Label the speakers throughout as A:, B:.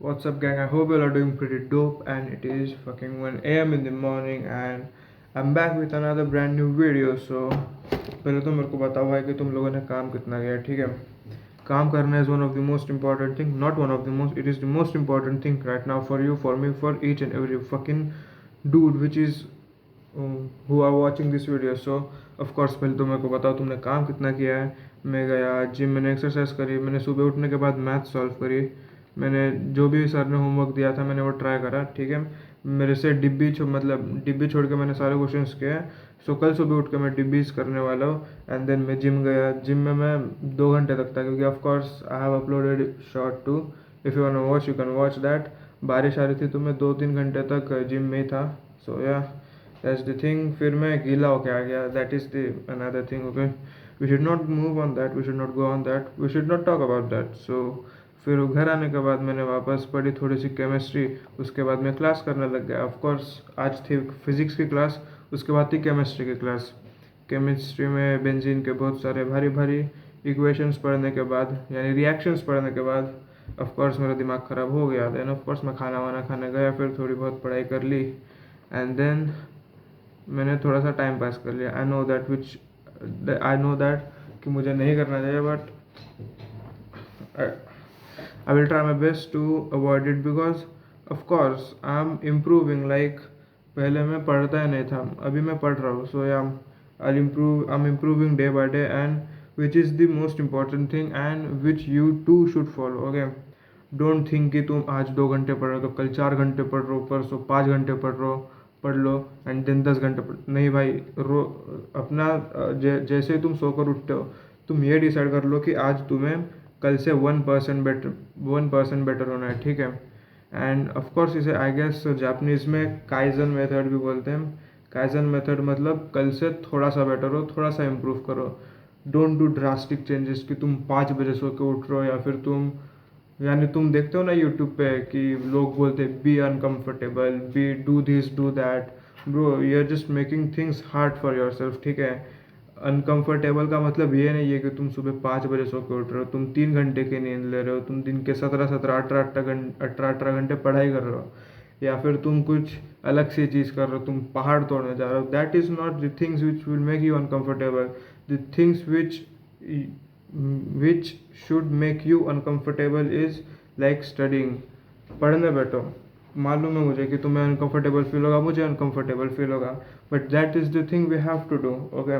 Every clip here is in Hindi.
A: What's up, gang? I hope you all are doing pretty dope. And it is fucking 1 a.m. in the morning, and I'm back with another brand new video. So पहले तो मेरे को बताओ भाई कि तुम लोगों ने काम कितना किया, ठीक है? काम करना is one of the most important thing, not one of the most, it is the most important thing right now for you, for me, for each and every fucking dude which is who are watching this video. So of course पहले तो मेरे को बताओ तुमने काम कितना किया है. मैं गया जिम, मैंने एक्सरसाइज करी, मैंने सुबह उठने के बाद मैथ सॉल्व करी, मैंने जो भी सर ने होमवर्क दिया था मैंने वो ट्राई करा, ठीक है? मेरे से डिब्बी छोड़ के मैंने सारे क्वेश्चंस किए. सो कल सुबह उठ के मैं डिब्बीज करने वाला हूँ. एंड देन मैं जिम गया. जिम में मैं 2 घंटे तक था, क्योंकि of course I have uploaded short too. If you want to watch you can watch that. बारिश आ रही थी तो मैं 2-3 घंटे तक जिम में ही था. सो या दैट्स द थिंग. फिर मैं गीला होके आ गया. That is the another thing. Okay, we should not move on that, we should not go on that, we should not talk about that. So फिर घर आने के बाद मैंने वापस पढ़ी थोड़ी सी केमिस्ट्री. उसके बाद मैं क्लास करने लग गया. ऑफ कोर्स आज थी फिज़िक्स की क्लास, उसके बाद थी केमिस्ट्री की क्लास. केमिस्ट्री में बेंजीन के बहुत सारे भारी भारी इक्वेशंस पढ़ने के बाद, यानी रिएक्शंस पढ़ने के बाद ऑफ कोर्स मेरा दिमाग ख़राब हो गया. देन ऑफ कोर्स मैं खाना वाना खाने गया, फिर थोड़ी बहुत पढ़ाई कर ली. एंड देन मैंने थोड़ा सा टाइम पास कर लिया. आई नो दैट कि मुझे नहीं करना चाहिए, but I will try my best to avoid it, because of course I am improving. Like पहले मैं पढ़ता ही नहीं था, अभी मैं पढ़ रहा हूँ. So yeah, I'm improving day by day, and which is the most important thing and which you too should follow. Okay, don't think कि तुम आज 2 घंटे पढ़ रहे हो तो कल 4 घंटे पढ़ रहे हो, परसों 5 घंटे पढ़ लो एंड देन 10 घंटे पढ़. नहीं भाई, अपना जैसे तुम सोकर उठते हो तुम ये डिसाइड कर लो कि आज तुम्हें कल से 1% बेटर होना है, ठीक है? एंड ऑफकोर्स इसे आई गेस जापानीज़ में काइजन मेथड भी बोलते हैं. काइजन मेथड मतलब कल से थोड़ा सा बेटर हो, थोड़ा सा इम्प्रूव करो. डोंट डू ड्रास्टिक चेंजेस कि तुम 5 बजे सो के उठ रहे हो, या फिर तुम देखते हो ना यूट्यूब पे कि लोग बोलते हैं be uncomfortable, be do this do that. Bro, you are just making things hard for yourself, ठीक है? अनकम्फर्टेबल का मतलब ये नहीं है कि तुम सुबह 5 बजे सो के उठ रहे हो, तुम 3 घंटे की नींद ले रहे हो, तुम दिन के 18 घंटे पढ़ाई कर रहे हो, या फिर तुम कुछ अलग सी चीज़ कर रहे हो, तुम पहाड़ तोड़ने जा रहे हो. That is not the things which will make you uncomfortable. The things which should make you uncomfortable is like studying. पढ़ने बैठो, मालूम है मुझे कि तुम्हें अनकम्फर्टेबल फील होगा, मुझे अनकम्फर्टेबल फील होगा, but that is the thing we have to do. Okay,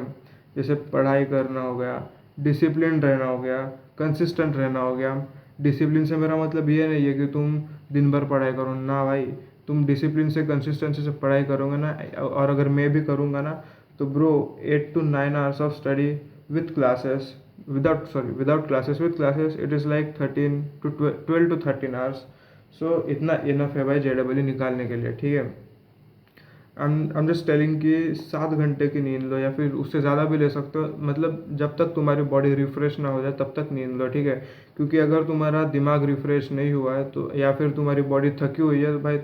A: जैसे पढ़ाई करना हो गया, डिसिप्लिन रहना हो गया, कंसिस्टेंट रहना हो गया. डिसिप्लिन से मेरा मतलब ये नहीं है कि तुम दिन भर पढ़ाई करो ना भाई. तुम डिसिप्लिन से, कंसिस्टेंसी से पढ़ाई करोगे ना, और अगर मैं भी करूँगा ना, तो bro 8 to 9 hours of study with classes, without classes, with classes it is like 12 to 13 hours. So इतना इनफ है भाई JEE निकालने के लिए, ठीक है? I'm just telling कि 7 घंटे की नींद लो, या फिर उससे ज़्यादा भी ले सकते हो. मतलब जब तक तुम्हारी बॉडी रिफ़्रेश ना हो जाए तब तक नींद लो, ठीक है? क्योंकि अगर तुम्हारा दिमाग रिफ़्रेश नहीं हुआ है तो, या फिर तुम्हारी बॉडी थकी हुई है, तो भाई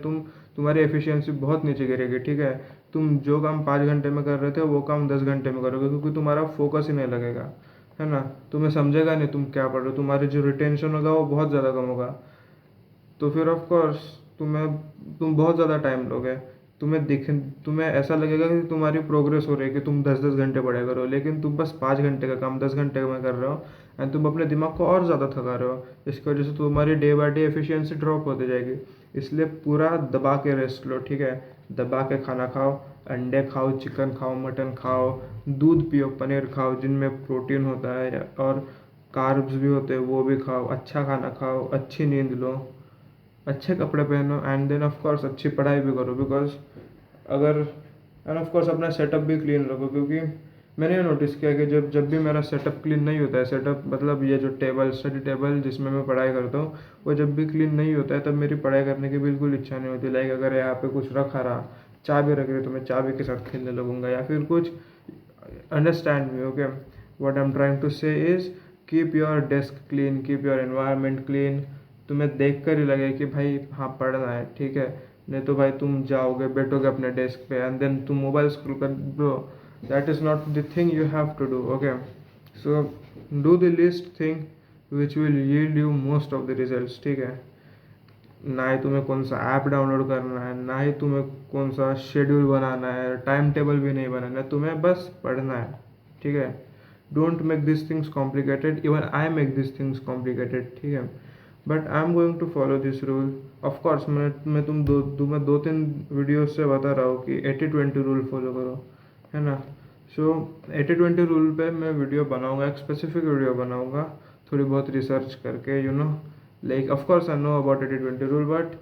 A: तुम्हारी एफिशिएंसी बहुत नीचे गिरेगी, ठीक है? तुम जो काम 5 घंटे में कर रहे थे वो काम 10 घंटे में करोगे, क्योंकि तुम्हारा फोकस ही नहीं लगेगा, है ना? तुम्हें समझेगा नहीं तुम क्या पढ़ रहे हो, तुम्हारी जो रिटेंशन होगा वो बहुत ज़्यादा कम होगा. तो फिर ऑफ कोर्स तुम बहुत ज़्यादा टाइम लोगे. तुम्हें ऐसा लगेगा कि तुम्हारी प्रोग्रेस हो रही है, कि तुम 10-10 घंटे पढ़ाई करो, लेकिन तुम बस 5 घंटे का काम 10 घंटे में कर रहे हो, एंड तुम अपने दिमाग को और ज़्यादा थका रहे हो. इसकी वजह से तुम्हारी day by day efficiency drop होती जाएगी. इसलिए पूरा दबा के रेस्ट लो, ठीक है? दबा के खाना खाओ, अंडे खाओ, चिकन खाओ, मटन खाओ, दूध पियो, पनीर खाओ जिनमें प्रोटीन होता है और कार्ब्स भी होते हैं, वो भी खाओ. अच्छा खाना खाओ, अच्छी नींद लो, अच्छे कपड़े पहनो, एंड देन ऑफ कोर्स अच्छी पढ़ाई भी करो. बिकॉज अगर एंड ऑफ कोर्स अपना सेटअप भी क्लीन रखो, क्योंकि मैंने ये नोटिस किया कि जब भी मेरा सेटअप क्लीन नहीं होता है, सेटअप मतलब ये जो स्टडी टेबल जिसमें मैं पढ़ाई करता हूँ, वो जब भी क्लीन नहीं होता है तब मेरी पढ़ाई करने की बिल्कुल इच्छा नहीं होती. लाइक अगर यहाँ पे कुछ रखा रहा, चाबी रख रही तो मैं चाबी के साथ खेलने लगूंगा, या फिर कुछ. Understand me, okay? What I am trying to say is keep your desk clean, keep your environment clean. तुम्हें देख कर ही लगे कि भाई हाँ पढ़ना है, ठीक है? नहीं तो भाई तुम जाओगे, बैठोगे अपने डेस्क पे, एंड देन तुम मोबाइल स्क्रॉल कर. Bro, that is not the thing you have to do. Okay, so do the least thing which will yield you most of the results, ठीक है? ना ही तुम्हें कौन सा ऐप डाउनलोड करना है, ना ही तुम्हें कौन सा शेड्यूल बनाना है, टाइम टेबल भी नहीं बनाना है, तुम्हें बस पढ़ना है, ठीक है। Don't make this things complicated, even I make this things complicated, ठीक है। But I am going to follow this rule. Of course मैं तुम्हें 2-3 वीडियो से बता रहा हूँ कि 80-20 रूल फॉलो करो, है ना। सो 80-20 रूल पे मैं वीडियो बनाऊंगा, एक स्पेसिफिक वीडियो बनाऊंगा, थोड़ी बहुत रिसर्च करके, you know, like of course I know about 80-20 rule, but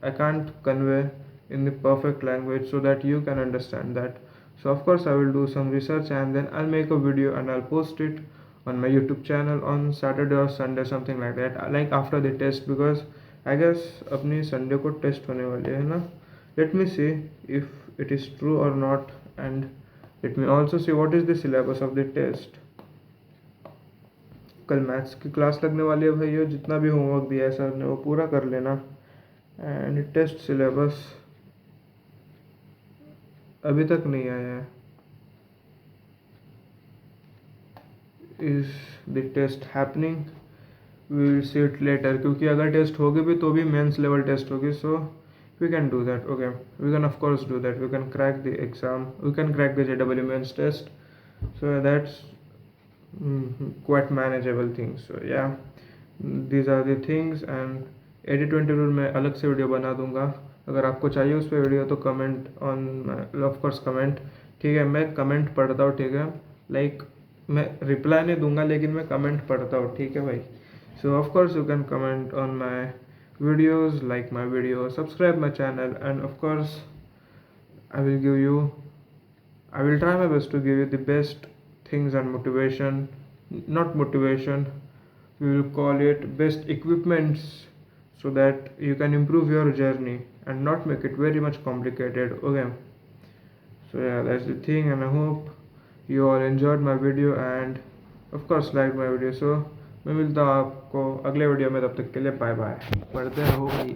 A: I can't convey in the perfect language so that you can understand that. So of course I will do some research and then I'll make a video and I'll post it on my YouTube channel on Saturday or Sunday, something like that, like after the test, because I guess अपनी Sunday को test होने वाली है ना. Let me see if it is true or not, and let me also see what is the syllabus of the test. कल मैथ्स की क्लास लगने वाली है भैया, जितना भी होमवर्क दिया है सर ने वो पूरा कर लेना। एंड टेस्ट सिलेबस अभी तक नहीं आया है। Is the test happening, we will see it later, क्योंकि अगर टेस्ट होगी भी तो भी मेंस लेवल टेस्ट होगी, so we can do that, okay, we can of course do that, we can crack the exam, we can crack the JEE mains test, so that's quite manageable things. So yeah, these are the things, and 80-20 rule मैं अलग से वीडियो बना दूंगा। अगर आपको चाहिए उस पर वीडियो तो comment on, of course comment, ठीक है। मैं कमेंट पढ़ता हूँ, ठीक है, लाइक मैं रिप्लाई नहीं दूंगा लेकिन मैं कमेंट पढ़ता हूँ, ठीक है भाई। सो of course you can comment on my videos, like my video, subscribe my channel, end of course I will give you, I will try my best to give you the best things and motivation, not motivation, we will call it best equipments, so that you can improve your journey and not make it very much complicated, okay. So yeah, that's the thing, and I hope you all enjoyed my video and of course liked my video. So मैं मिलता हूँ आपको अगले वीडियो में, तब तक के लिए बाय बाय, पढ़ते रहो भाई।